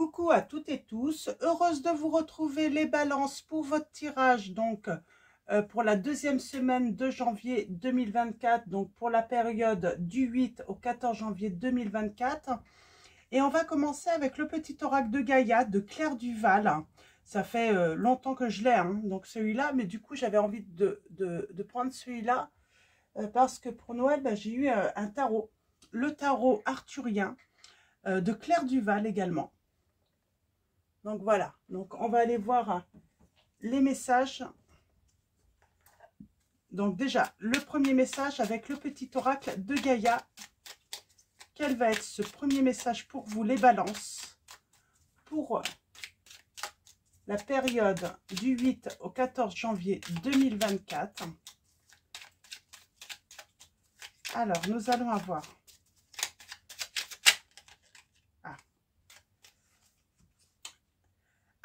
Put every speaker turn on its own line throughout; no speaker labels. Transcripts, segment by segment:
Coucou à toutes et tous, heureuse de vous retrouver les balances pour votre tirage, donc pour la deuxième semaine de janvier 2024, donc pour la période du 8 au 14 janvier 2024. Et on va commencer avec le petit oracle de Gaïa de Claire Duval. Ça fait longtemps que je l'ai, hein, donc celui-là, mais du coup j'avais envie de prendre celui-là parce que pour Noël, j'ai eu un tarot, le tarot arthurien de Claire Duval également. Donc voilà, donc on va aller voir les messages. Donc déjà, le premier message avec le petit oracle de Gaïa. Quel va être ce premier message pour vous, les balances, pour la période du 8 au 14 janvier 2024. Alors, nous allons avoir...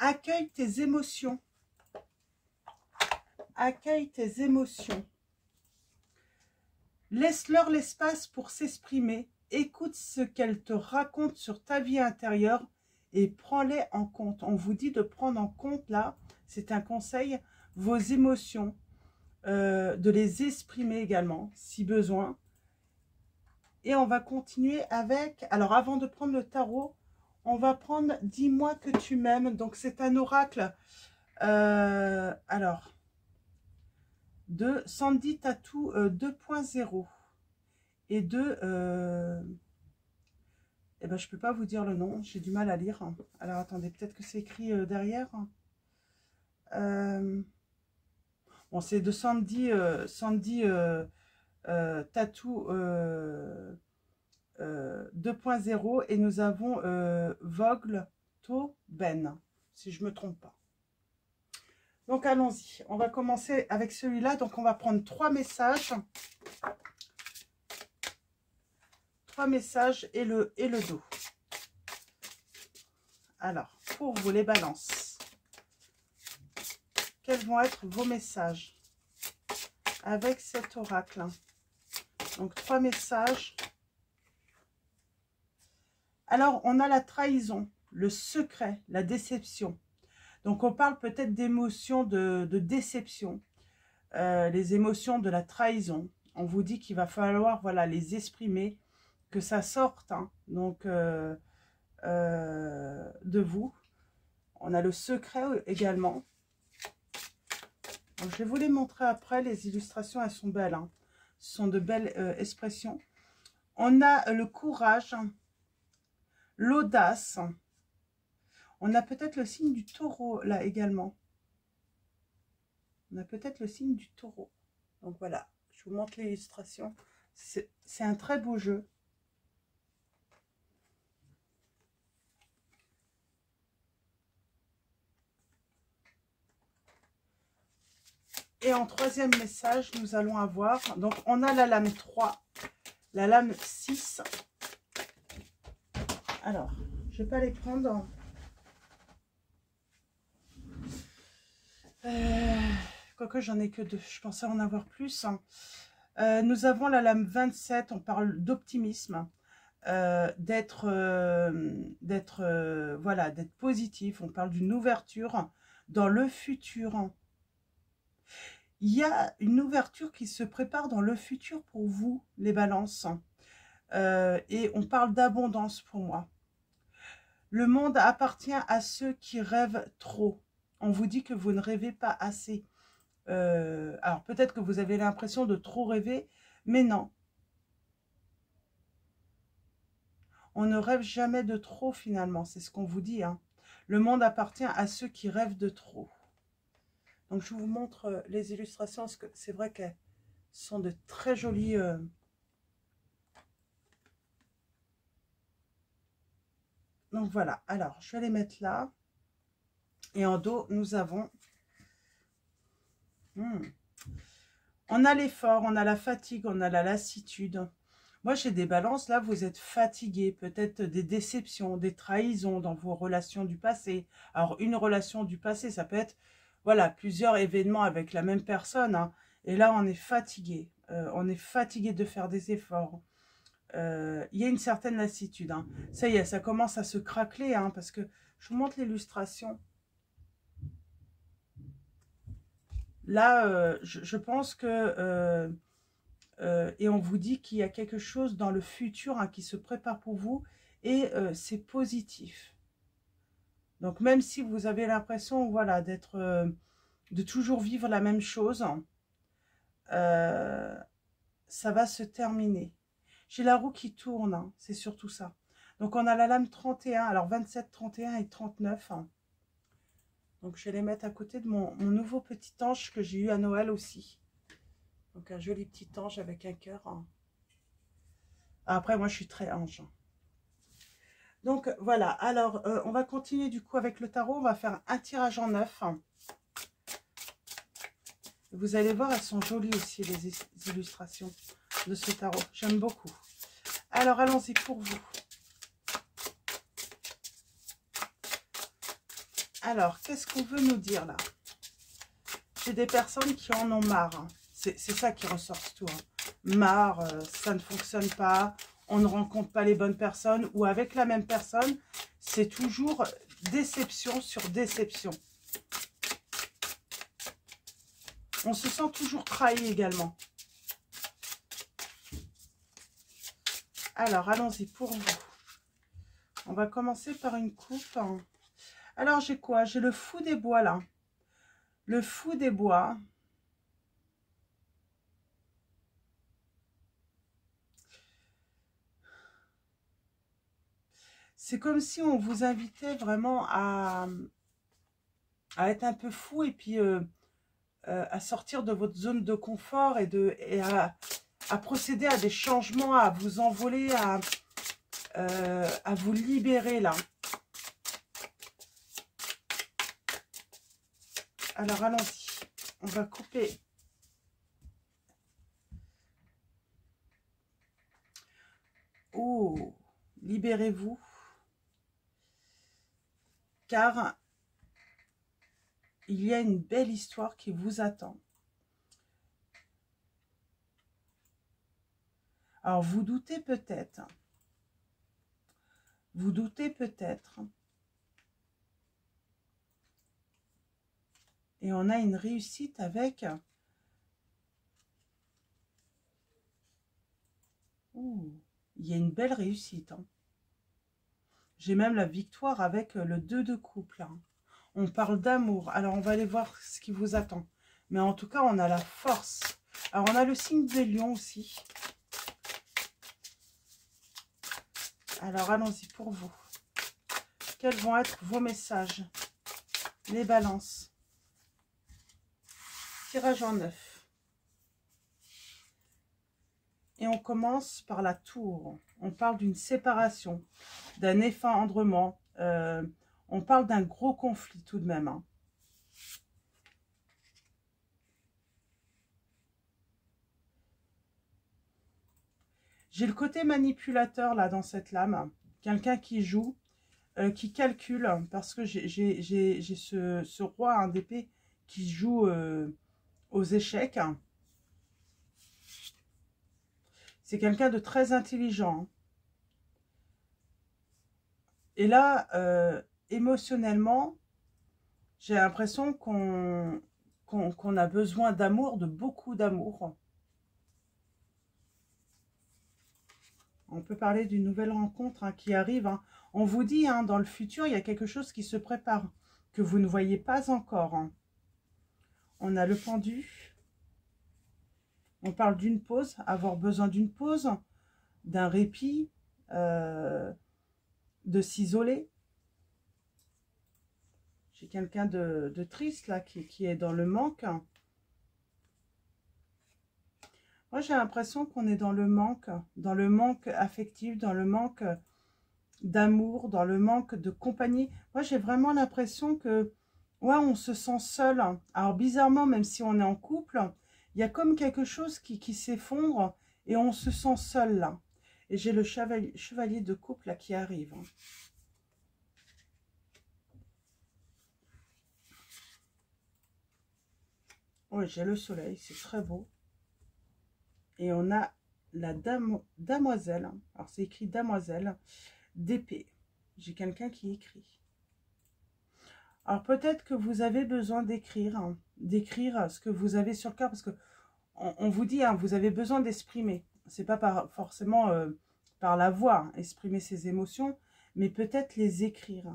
Accueille tes émotions. Accueille tes émotions. Laisse-leur l'espace pour s'exprimer. Écoute ce qu'elles te racontent sur ta vie intérieure et prends-les en compte. On vous dit de prendre en compte, là, c'est un conseil, vos émotions, de les exprimer également, si besoin. Et on va continuer avec... Alors, avant de prendre le tarot, on va prendre « Dis-moi que tu m'aimes ». Donc, c'est un oracle, alors, de Sandy Tattoo 2.0 et de... eh ben, je ne peux pas vous dire le nom, j'ai du mal à lire. Alors, attendez, peut-être que c'est écrit derrière. Bon, c'est de Sandy, Tattoo 2.0 et nous avons Vogle To Ben, si je ne me trompe pas. Donc allons-y, on va commencer avec celui-là. Donc on va prendre 3 messages. 3 messages et le dos. Alors, pour vous les balances, quels vont être vos messages avec cet oracle? Donc 3 messages. Alors, on a la trahison, le secret, la déception. Donc, on parle peut-être d'émotions de déception, les émotions de la trahison. On vous dit qu'il va falloir, voilà, les exprimer, que ça sorte, hein, donc, de vous. On a le secret également. Donc, je vais vous les montrer après. Les illustrations, elles sont belles, hein. Ce sont de belles expressions. On a le courage, l'audace. On a peut-être le signe du taureau là également. On a peut-être le signe du taureau. Donc voilà, je vous montre l'illustration. C'est un très beau jeu. Et en troisième message, nous allons avoir... Donc on a la lame 3, la lame 6. Alors, je ne vais pas les prendre... quoique j'en ai que 2, je pensais en avoir plus. Nous avons la lame 27, on parle d'optimisme, d'être voilà, d'être positif, on parle d'une ouverture dans le futur. Il y a une ouverture qui se prépare dans le futur pour vous, les balances, et on parle d'abondance pour moi. Le monde appartient à ceux qui rêvent trop. On vous dit que vous ne rêvez pas assez. Alors peut-être que vous avez l'impression de trop rêver, mais non. On ne rêve jamais de trop finalement, c'est ce qu'on vous dit, hein. Le monde appartient à ceux qui rêvent de trop. Donc je vous montre les illustrations, parce que c'est vrai qu'elles sont de très jolies... Donc voilà, alors je vais les mettre là. Et en dos, nous avons... On a l'effort, on a la fatigue, on a la lassitude. Moi, j'ai des balances, là, vous êtes fatigués, peut-être des déceptions, des trahisons dans vos relations du passé. Alors, une relation du passé, ça peut être, voilà, plusieurs événements avec la même personne, hein. Et là, on est fatigué. On est fatigué de faire des efforts. il y a une certaine lassitude. Hein. Ça y est, ça commence à se craqueler, hein, parce que je vous montre l'illustration. Là, je pense que... et on vous dit qu'il y a quelque chose dans le futur hein, qui se prépare pour vous. Et c'est positif. Donc, même si vous avez l'impression, voilà, de toujours vivre la même chose, ça va se terminer. J'ai la roue qui tourne, hein, c'est surtout ça. Donc, on a la lame 31, alors 27, 31 et 39. Hein. Donc, je vais les mettre à côté de mon nouveau petit ange que j'ai eu à Noël aussi. Donc, un joli petit ange avec un cœur. Hein. Après, moi, je suis très ange. Hein. Donc, voilà. Alors, on va continuer du coup avec le tarot. On va faire un tirage en 9. Vous allez voir, elles sont jolies aussi, les illustrations de ce tarot. J'aime beaucoup. Alors, allons-y pour vous. Alors, qu'est-ce qu'on veut nous dire là? J'ai des personnes qui en ont marre. Hein. C'est ça qui ressort tout. Hein. Marre, ça ne fonctionne pas, on ne rencontre pas les bonnes personnes. Ou avec la même personne, c'est toujours déception sur déception. On se sent toujours trahi également. Alors, allons-y pour vous. On va commencer par une coupe. Alors, j'ai quoi? J'ai le fou des bois, là. Le fou des bois. C'est comme si on vous invitait vraiment à être un peu fou et puis à sortir de votre zone de confort et à procéder à des changements, à vous envoler, à vous libérer, là. Alors, allons-y. On va couper. Oh, libérez-vous. Car il y a une belle histoire qui vous attend. Alors, vous doutez peut-être. Vous doutez peut-être. Et on a une réussite avec... Ouh, il y a une belle réussite. Hein. J'ai même la victoire avec le 2 de couple. Hein. On parle d'amour. Alors, on va aller voir ce qui vous attend. Mais en tout cas, on a la force. Alors, on a le signe des lions aussi. Alors, allons-y pour vous. Quels vont être vos messages? Les balances. Tirage en 9. Et on commence par la tour. On parle d'une séparation, d'un effondrement. On parle d'un gros conflit tout de même. Hein. J'ai le côté manipulateur là dans cette lame. Quelqu'un qui joue, qui calcule, parce que j'ai ce roi hein, d'épée qui joue aux échecs. C'est quelqu'un de très intelligent. Et là, émotionnellement, j'ai l'impression qu'on a besoin d'amour, de beaucoup d'amour. On peut parler d'une nouvelle rencontre hein, qui arrive. Hein. On vous dit, hein, dans le futur, il y a quelque chose qui se prépare, que vous ne voyez pas encore. Hein. On a le pendu. On parle d'une pause, avoir besoin d'une pause, d'un répit, de s'isoler. J'ai quelqu'un de triste là qui est dans le manque. Moi, j'ai l'impression qu'on est dans le manque affectif, dans le manque d'amour, dans le manque de compagnie. Moi, j'ai vraiment l'impression que, ouais, on se sent seul. Alors, bizarrement, même si on est en couple, il y a comme quelque chose qui s'effondre et on se sent seul là. Et j'ai le chevalier de couple là qui arrive. Oui, j'ai le soleil, c'est très beau. Et on a la damoiselle. Alors, c'est écrit damoiselle d'épée. J'ai quelqu'un qui écrit. Alors, peut-être que vous avez besoin d'écrire, hein, d'écrire ce que vous avez sur le cœur, parce que on vous dit, hein, vous avez besoin d'exprimer. C'est pas forcément par la voix, hein, exprimer ses émotions, mais peut-être les écrire,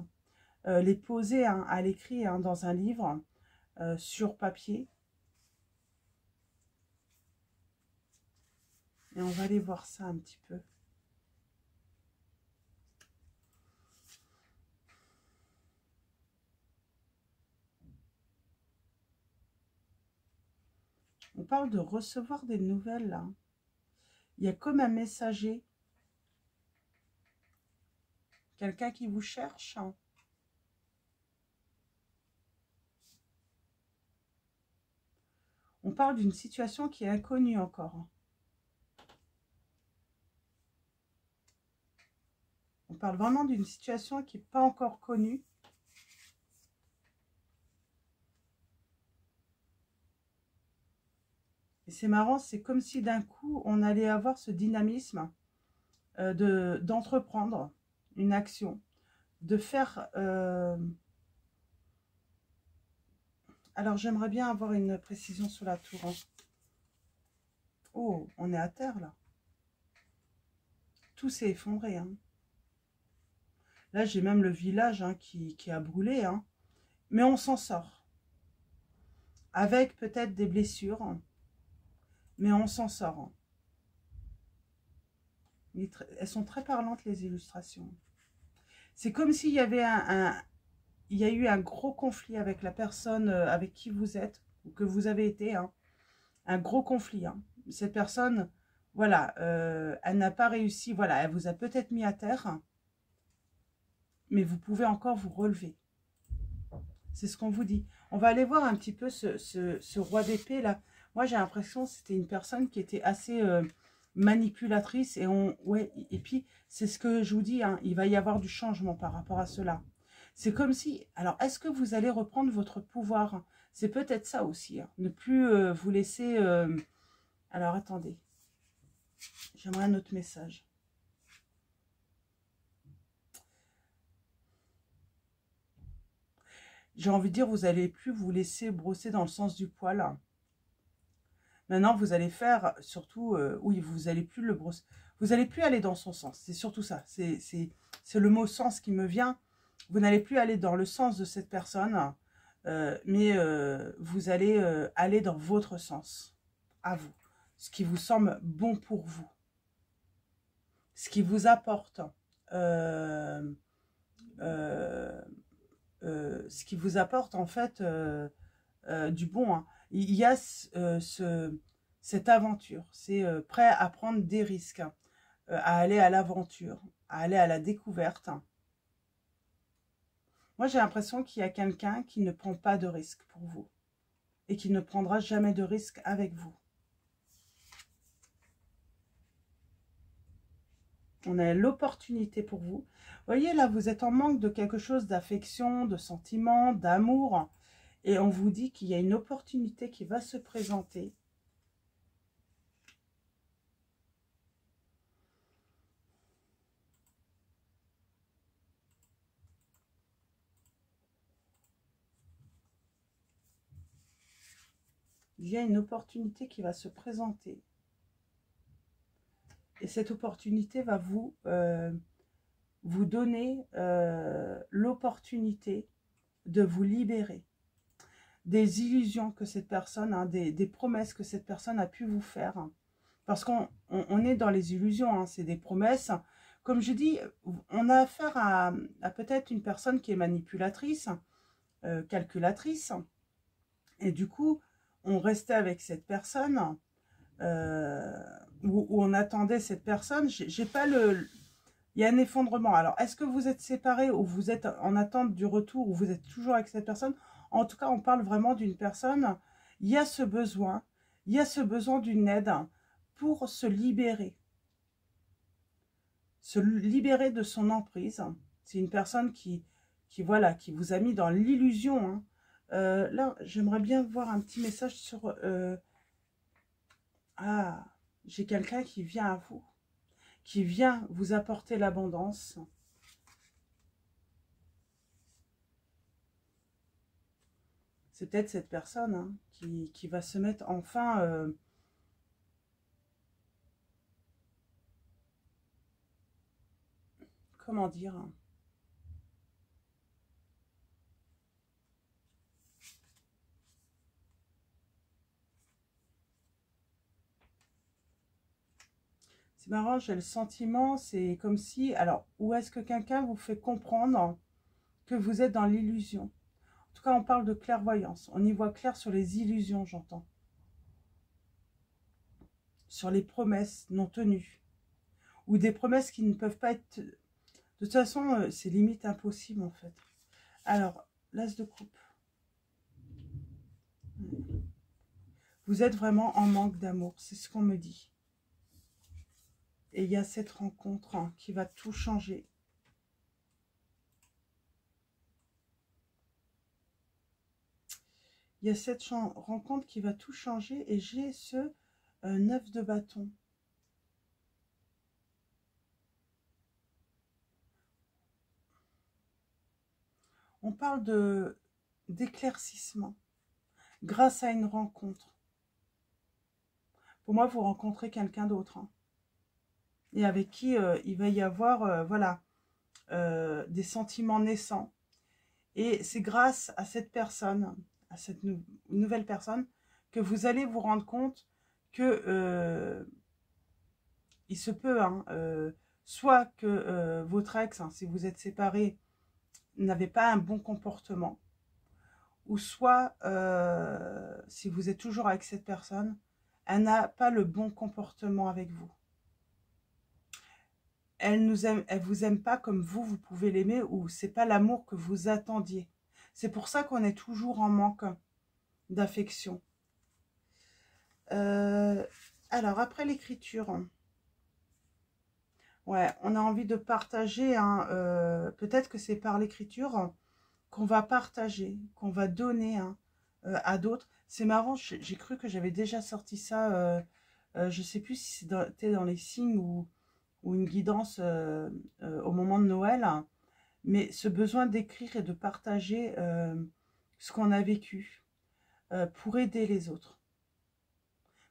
hein, les poser hein, à l'écrit hein, dans un livre, sur papier. Et on va aller voir ça un petit peu. On parle de recevoir des nouvelles, là. Il y a comme un messager. Quelqu'un qui vous cherche. Hein. On parle d'une situation qui est inconnue encore. On parle vraiment d'une situation qui n'est pas encore connue. Et c'est marrant, c'est comme si d'un coup, on allait avoir ce dynamisme d'entreprendre une action, de faire... Alors, j'aimerais bien avoir une précision sur la tour. Hein. Oh, on est à terre, là. Tout s'est effondré. Hein. Là, j'ai même le village hein, qui a brûlé. Hein. Mais on s'en sort. Avec peut-être des blessures. Hein. Mais on s'en sort. Hein. Elles sont très parlantes, les illustrations. C'est comme s'il y avait il y a eu un gros conflit avec la personne avec qui vous êtes, ou que vous avez été. Hein. Un gros conflit. Hein. Cette personne, voilà, elle n'a pas réussi. Voilà, elle vous a peut-être mis à terre. Mais vous pouvez encore vous relever. C'est ce qu'on vous dit. On va aller voir un petit peu ce roi d'épée là. Moi j'ai l'impression que c'était une personne qui était assez manipulatrice. Et puis c'est ce que je vous dis, hein, il va y avoir du changement par rapport à cela. C'est comme si... Alors est-ce que vous allez reprendre votre pouvoir? C'est peut-être ça aussi. Hein, ne plus vous laisser... Alors attendez. J'aimerais un autre message. J'ai envie de dire, vous n'allez plus vous laisser brosser dans le sens du poil. Maintenant, vous allez faire, surtout, oui, vous n'allez plus le brosser. Vous n'allez plus aller dans son sens. C'est surtout ça. C'est le mot sens qui me vient. Vous n'allez plus aller dans le sens de cette personne, mais vous allez aller dans votre sens, à vous. Ce qui vous semble bon pour vous. Ce qui vous apporte ce qui vous apporte en fait du bon. Hein. Il y a cette aventure, c'est prêt à prendre des risques, hein, à aller à l'aventure, à aller à la découverte. Hein. Moi j'ai l'impression qu'il y a quelqu'un qui ne prend pas de risques pour vous et qui ne prendra jamais de risques avec vous. On a l'opportunité pour vous. Vous voyez, là, vous êtes en manque de quelque chose d'affection, de sentiment, d'amour. Et on vous dit qu'il y a une opportunité qui va se présenter. Il y a une opportunité qui va se présenter. Et cette opportunité va vous donner l'opportunité de vous libérer des illusions que cette personne, hein, des promesses que cette personne a pu vous faire. Hein. Parce qu'on est dans les illusions, hein, c'est des promesses. Comme je dis, on a affaire à peut-être une personne qui est manipulatrice, calculatrice. Et du coup, on restait avec cette personne, où on attendait cette personne. J'ai pas le... Il y a un effondrement. Alors, est-ce que vous êtes séparés ou vous êtes en attente du retour ou vous êtes toujours avec cette personne? En tout cas, on parle vraiment d'une personne. Il y a ce besoin. Il y a ce besoin d'une aide pour se libérer. Se libérer de son emprise. C'est une personne voilà, qui vous a mis dans l'illusion. Hein. Là, j'aimerais bien voir un petit message sur... Ah, j'ai quelqu'un qui vient à vous, qui vient vous apporter l'abondance. C'est peut-être cette personne hein, qui va se mettre enfin... comment dire? C'est marrant, j'ai le sentiment, c'est comme si... Alors, où est-ce que quelqu'un vous fait comprendre que vous êtes dans l'illusion? En tout cas, on parle de clairvoyance. On y voit clair sur les illusions, j'entends. Sur les promesses non tenues. Ou des promesses qui ne peuvent pas être... De toute façon, c'est limite impossible, en fait. Alors, l'as de coupe. Vous êtes vraiment en manque d'amour, c'est ce qu'on me dit. Et il y a cette rencontre hein, qui va tout changer. Il y a cette rencontre qui va tout changer et j'ai ce 9 de bâton. On parle d'éclaircissement grâce à une rencontre. Pour moi, vous rencontrez quelqu'un d'autre. Hein, et avec qui il va y avoir voilà, des sentiments naissants. Et c'est grâce à cette personne, à cette nouvelle personne, que vous allez vous rendre compte que il se peut, hein, soit que votre ex, hein, si vous êtes séparés, n'avait pas un bon comportement, ou soit, si vous êtes toujours avec cette personne, elle n'a pas le bon comportement avec vous. Elle vous aime pas comme vous pouvez l'aimer, ou c'est pas l'amour que vous attendiez. C'est pour ça qu'on est toujours en manque d'affection. Alors, après l'écriture, ouais, on a envie de partager, hein, peut-être que c'est par l'écriture qu'on va partager, qu'on va donner hein, à d'autres. C'est marrant, j'ai cru que j'avais déjà sorti ça, je sais plus si c'était dans les signes ou une guidance au moment de Noël, hein, mais ce besoin d'écrire et de partager ce qu'on a vécu pour aider les autres,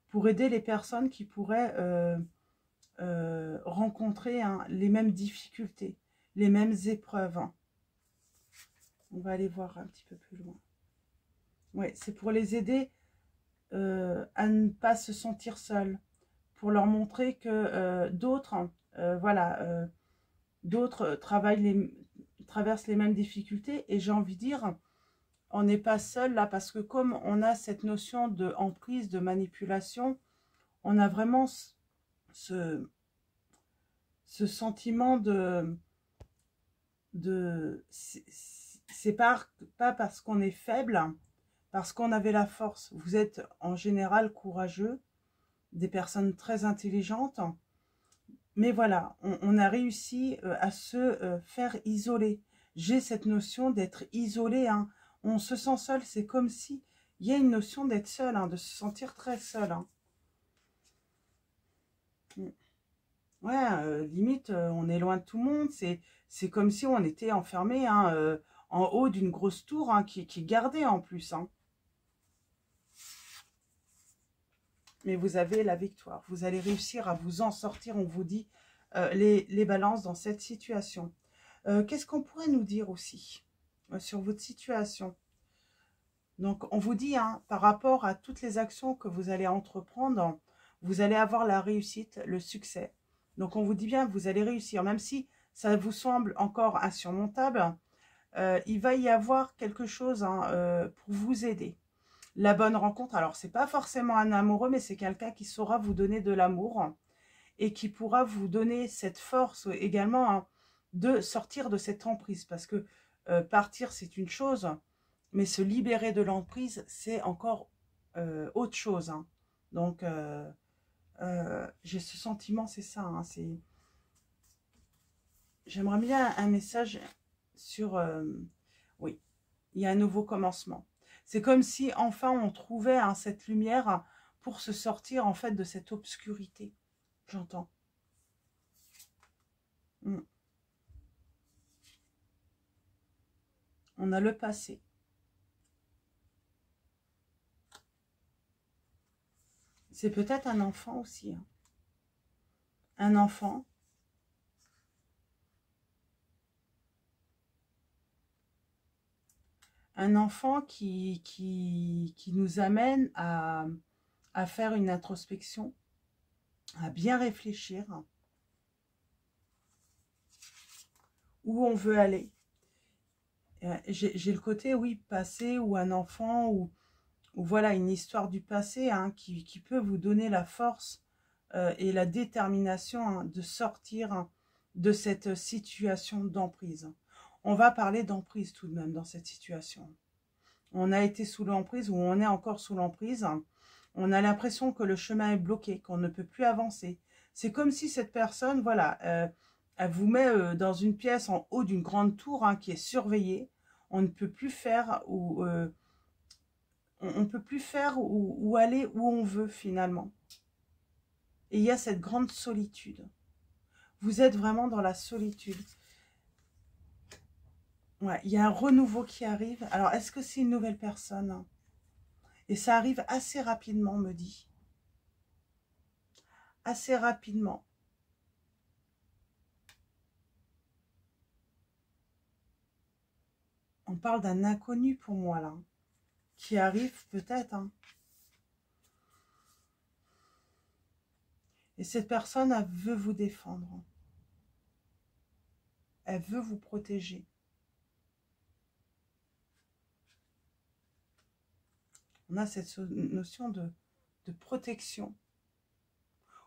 pour aider les personnes qui pourraient rencontrer hein, les mêmes difficultés, les mêmes épreuves. Hein. On va aller voir un petit peu plus loin. Oui, c'est pour les aider à ne pas se sentir seuls, pour leur montrer que d'autres, voilà, d'autres traversent les mêmes difficultés. Et j'ai envie de dire, on n'est pas seul là, parce que comme on a cette notion de emprise, de manipulation, on a vraiment ce sentiment c'est pas parce qu'on est faible, parce qu'on avait la force. Vous êtes en général courageux, des personnes très intelligentes, mais voilà, on a réussi à se faire isoler. J'ai cette notion d'être isolé, hein. On se sent seul, c'est comme si il y a une notion d'être seul, hein, de se sentir très seul. Hein. Ouais, limite, on est loin de tout le monde. C'est comme si on était enfermé hein, en haut d'une grosse tour hein, qui est gardée en plus. Hein. Mais vous avez la victoire. Vous allez réussir à vous en sortir, on vous dit, les balances dans cette situation. Qu'est-ce qu'on pourrait nous dire aussi sur votre situation? Donc, on vous dit, hein, par rapport à toutes les actions que vous allez entreprendre, vous allez avoir la réussite, le succès. Donc, on vous dit bien, vous allez réussir, même si ça vous semble encore insurmontable, il va y avoir quelque chose hein, pour vous aider. La bonne rencontre, alors c'est pas forcément un amoureux, mais c'est quelqu'un qui saura vous donner de l'amour et qui pourra vous donner cette force également hein, de sortir de cette emprise. Parce que partir, c'est une chose, mais se libérer de l'emprise, c'est encore autre chose. Hein. Donc, j'ai ce sentiment, c'est ça. Hein, j'aimerais bien un message sur... oui, il y a un nouveau commencement. C'est comme si enfin on trouvait hein, cette lumière pour se sortir en fait de cette obscurité. J'entends. On a le passé. C'est peut-être un enfant aussi. Hein. Un enfant. Un enfant qui nous amène à faire une introspection, à bien réfléchir. Où on veut aller. J'ai le côté, oui, passé, ou un enfant, ou voilà, une histoire du passé hein, qui peut vous donner la force et la détermination hein, de sortir hein, de cette situation d'emprise. On va parler d'emprise tout de même dans cette situation. On a été sous l'emprise ou on est encore sous l'emprise. On a l'impression que le chemin est bloqué, qu'on ne peut plus avancer. C'est comme si cette personne, voilà, elle vous met dans une pièce en haut d'une grande tour hein, qui est surveillée. On ne peut plus faire ou on peut plus faire ou aller où on veut finalement. Et il y a cette grande solitude. Vous êtes vraiment dans la solitude. Ouais, il y a un renouveau qui arrive. Alors, est-ce que c'est une nouvelle personne? Et ça arrive assez rapidement, me dit. Assez rapidement. On parle d'un inconnu pour moi, là. Qui arrive peut-être. Hein. Et cette personne, elle veut vous défendre. Elle veut vous protéger. On a cette notion de protection.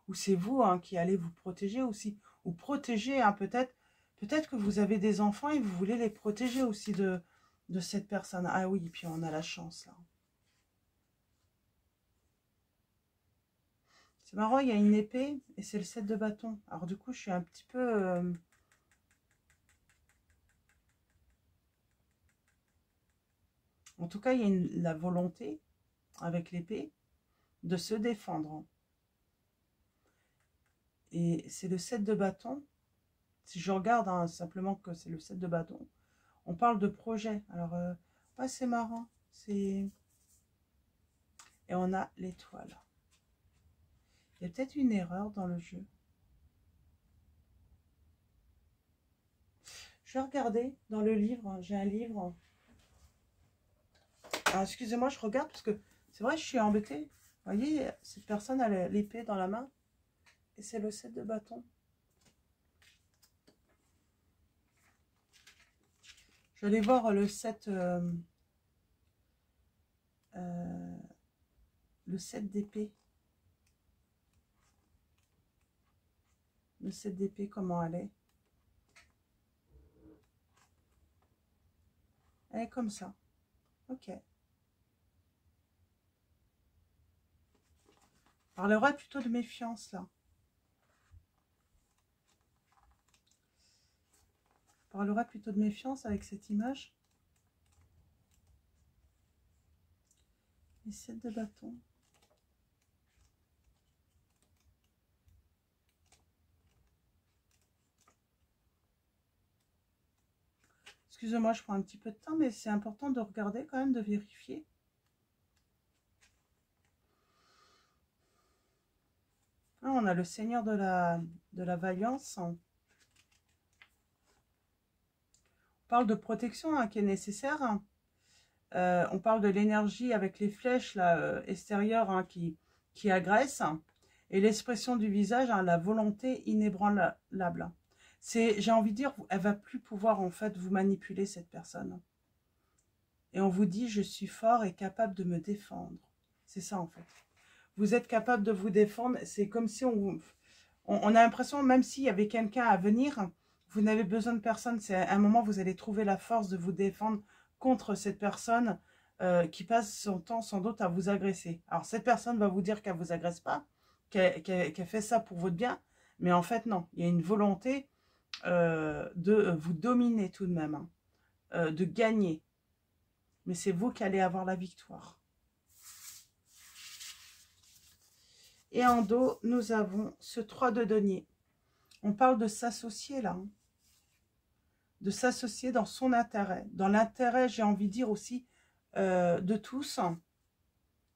Ou c'est vous hein, qui allez vous protéger aussi. Ou protéger, hein, peut-être que vous avez des enfants et vous voulez les protéger aussi de cette personne. Ah oui, et puis on a la chance là. C'est marrant, il y a une épée et c'est le 7 de bâton. Alors du coup, je suis un petit peu... En tout cas, il y a la volonté, avec l'épée, de se défendre. Et c'est le 7 de bâton. Si je regarde hein, simplement que c'est le 7 de bâton, on parle de projet. Alors, ouais, c'est marrant. Et on a l'étoile. Il y a peut-être une erreur dans le jeu. Je vais regarder dans le livre. J'ai un livre. Alors, excusez-moi, je regarde parce que c'est vrai, je suis embêtée. Vous voyez, cette personne a l'épée dans la main. Et c'est le 7 de bâton. Je vais aller voir le 7... le 7 d'épée. Le 7 d'épée, comment elle est? Elle est comme ça. Ok. Parlerai plutôt de méfiance, là. Parlerai plutôt de méfiance avec cette image. Les 7 de bâton. Excusez-moi, je prends un petit peu de temps, mais c'est important de regarder quand même, de vérifier. Ah, on a le Seigneur de la Vaillance. On parle de protection hein, qui est nécessaire. On parle de l'énergie avec les flèches là, extérieures hein, qui agressent. Et l'expression du visage, hein, la volonté inébranlable. J'ai envie de dire, elle va plus pouvoir en fait vous manipuler cette personne. Et on vous dit, je suis fort et capable de me défendre. C'est ça en fait. Vous êtes capable de vous défendre. C'est comme si on a l'impression, même s'il y avait quelqu'un à venir, vous n'avez besoin de personne. C'est à un moment, vous allez trouver la force de vous défendre contre cette personne qui passe son temps sans doute à vous agresser. Alors cette personne va vous dire qu'elle ne vous agresse pas, qu'elle fait ça pour votre bien. Mais en fait, non. Il y a une volonté de vous dominer tout de même, hein, de gagner. Mais c'est vous qui allez avoir la victoire. Et en dos, nous avons ce 3 de denier. On parle de s'associer là. Hein. De s'associer dans son intérêt. Dans l'intérêt, j'ai envie de dire aussi, de tous.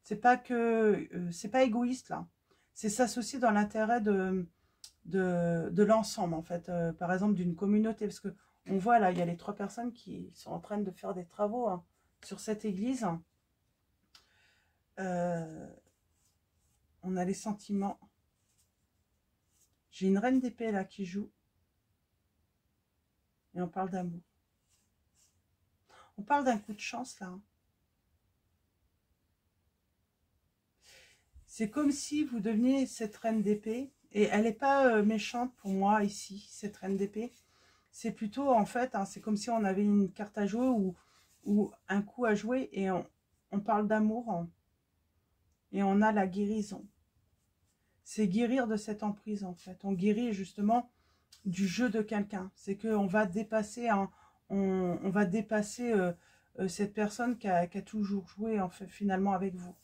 C'est pas que c'est pas égoïste là. C'est s'associer dans l'intérêt de l'ensemble en fait. Par exemple d'une communauté. Parce que on voit là, il y a les 3 personnes qui sont en train de faire des travaux hein, sur cette église. On a les sentiments. J'ai une reine d'épée là qui joue. Et on parle d'amour. On parle d'un coup de chance là. Hein. C'est comme si vous deveniez cette reine d'épée. Et elle n'est pas méchante pour moi ici, cette reine d'épée. C'est plutôt en fait, hein, c'est comme si on avait une carte à jouer ou un coup à jouer. Et on parle d'amour. Hein, et on a la guérison. C'est guérir de cette emprise en fait. On guérit justement du jeu de quelqu'un. C'est qu'on va dépasser, on va dépasser cette personne qui a toujours joué en fait, finalement avec vous.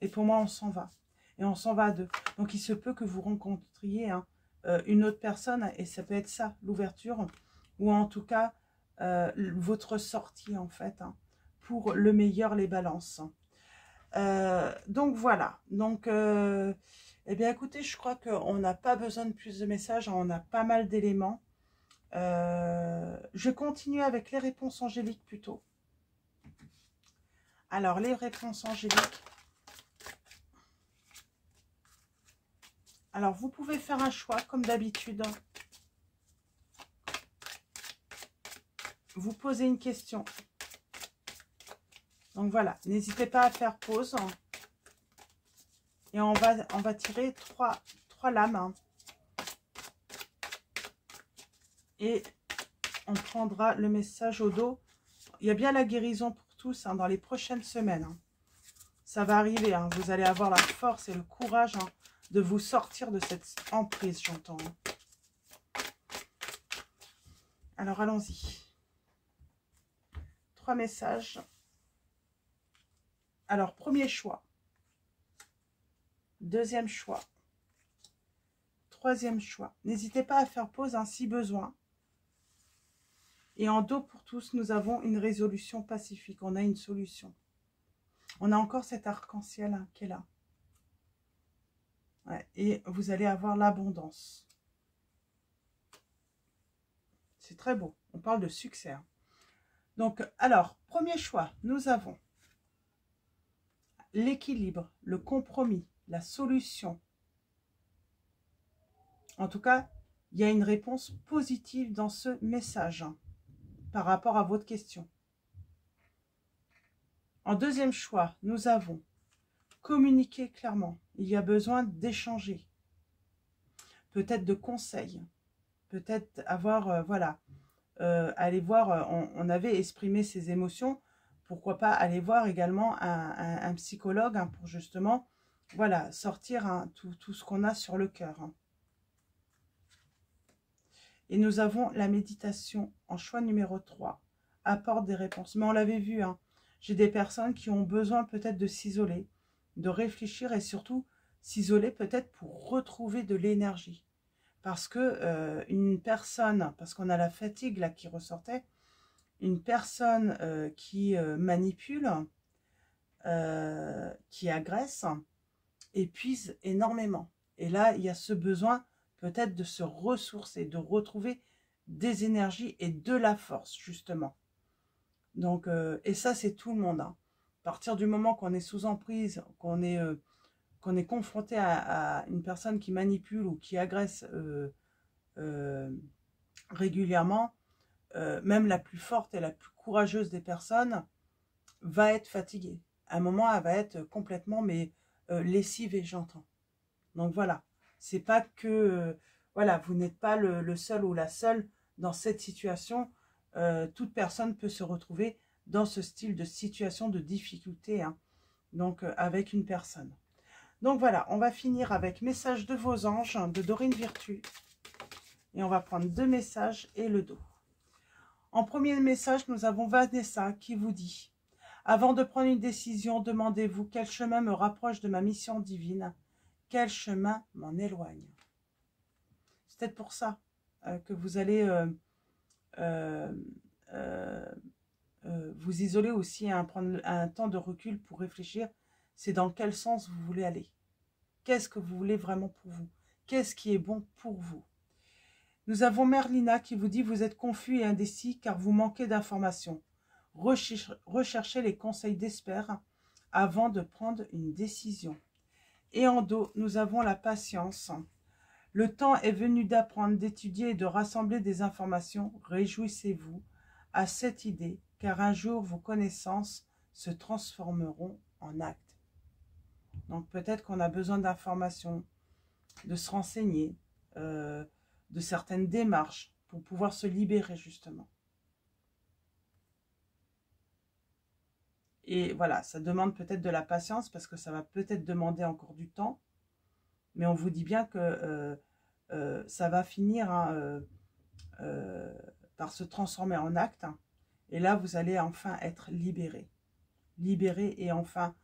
Et pour moi, on s'en va. Et on s'en va à 2. Donc, il se peut que vous rencontriez hein, une autre personne. Et ça peut être ça, l'ouverture. Ou en tout cas, votre sortie, en fait. Hein, pour le meilleur, les balances. Donc, voilà. Donc, eh bien, écoutez, je crois qu'on n'a pas besoin de plus de messages. On a pas mal d'éléments. Je continue avec les réponses angéliques plutôt. Alors, les réponses angéliques. Alors, vous pouvez faire un choix, comme d'habitude. Vous posez une question. Donc, voilà. N'hésitez pas à faire pause. Et on va tirer trois lames. Hein. Et on prendra le message au dos. Il y a bien la guérison pour tous hein, dans les prochaines semaines. Hein. Ça va arriver. Hein. Vous allez avoir la force et le courage hein, de vous sortir de cette emprise, j'entends. Alors, allons-y. 3 messages. Alors, premier choix. Deuxième choix. Troisième choix. N'hésitez pas à faire pause hein, si besoin. Et en dos pour tous, nous avons une résolution pacifique. On a une solution. On a encore cet arc-en-ciel hein, qui est là. Ouais, et vous allez avoir l'abondance. C'est très beau. On parle de succès. Hein. Donc, alors, premier choix, nous avons l'équilibre, le compromis, la solution. En tout cas, il y a une réponse positive dans ce message hein, par rapport à votre question. En deuxième choix, nous avons communiquer clairement. Il y a besoin d'échanger. Peut-être de conseils. Peut-être avoir, voilà, aller voir, on avait exprimé ses émotions. Pourquoi pas aller voir également un psychologue hein, pour justement, voilà, sortir hein, tout ce qu'on a sur le cœur. Hein. Et nous avons la méditation en choix numéro 3. Apporte des réponses. Mais on l'avait vu, hein, j'ai des personnes qui ont besoin peut-être de s'isoler, de réfléchir et surtout s'isoler peut-être pour retrouver de l'énergie. Parce que une personne, parce qu'on a la fatigue là qui ressortait, une personne qui manipule, qui agresse, épuise énormément. Et là, il y a ce besoin peut-être de se ressourcer, de retrouver des énergies et de la force, justement. Donc, et ça, c'est tout le monde. Hein. À partir du moment qu'on est sous emprise, qu'on est confronté à une personne qui manipule ou qui agresse régulièrement, même la plus forte et la plus courageuse des personnes va être fatiguée. À un moment, elle va être complètement lessivée, j'entends. Donc voilà, c'est pas que voilà, vous n'êtes pas le seul ou la seule dans cette situation. Toute personne peut se retrouver dans ce style de situation de difficulté, hein, donc avec une personne. Donc voilà, on va finir avec message de vos anges de Dorine Virtue. Et on va prendre 2 messages et le dos. En premier message, nous avons Vanessa qui vous dit: avant de prendre une décision, demandez-vous quel chemin me rapproche de ma mission divine. quel chemin m'en éloigne. C'est peut-être pour ça que vous allez vous isoler aussi, hein, prendre un temps de recul pour réfléchir. C'est dans quel sens vous voulez aller. Qu'est-ce que vous voulez vraiment pour vous? Qu'est-ce qui est bon pour vous? Nous avons Merlina qui vous dit « Vous êtes confus et indécis car vous manquez d'informations. Recherchez les conseils d'experts avant de prendre une décision. » Et en dos, nous avons la patience. Le temps est venu d'apprendre, d'étudier et de rassembler des informations. Réjouissez-vous à cette idée, car un jour vos connaissances se transformeront en actes. Donc peut-être qu'on a besoin d'informations, de se renseigner, de certaines démarches pour pouvoir se libérer justement. Et voilà, ça demande peut-être de la patience parce que ça va peut-être demander encore du temps. Mais on vous dit bien que ça va finir hein, par se transformer en acte. Et là, vous allez enfin être libéré. Libéré et enfin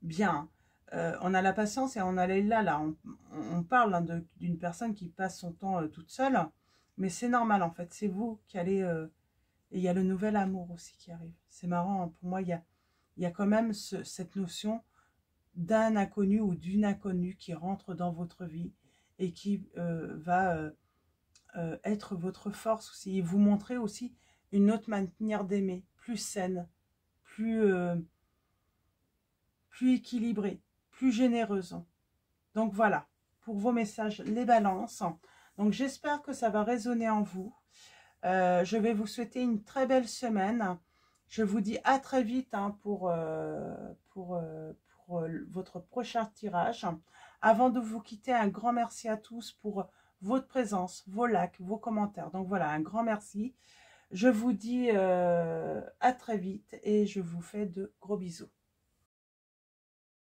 bien. On a la patience et on a là. On parle hein, d'une personne qui passe son temps toute seule. Mais c'est normal en fait. C'est vous qui allez... et il y a le nouvel amour aussi qui arrive. C'est marrant, hein, pour moi, il y a quand même cette notion d'un inconnu ou d'une inconnue qui rentre dans votre vie et qui va être votre force aussi. Et vous montrer aussi une autre manière d'aimer, plus saine, plus équilibrée, plus généreuse. Donc voilà, pour vos messages, les balances. Donc j'espère que ça va résonner en vous. Je vais vous souhaiter une très belle semaine. Je vous dis à très vite hein, pour votre prochain tirage. Avant de vous quitter, un grand merci à tous pour votre présence, vos likes, vos commentaires. Donc voilà, un grand merci. Je vous dis à très vite et je vous fais de gros bisous.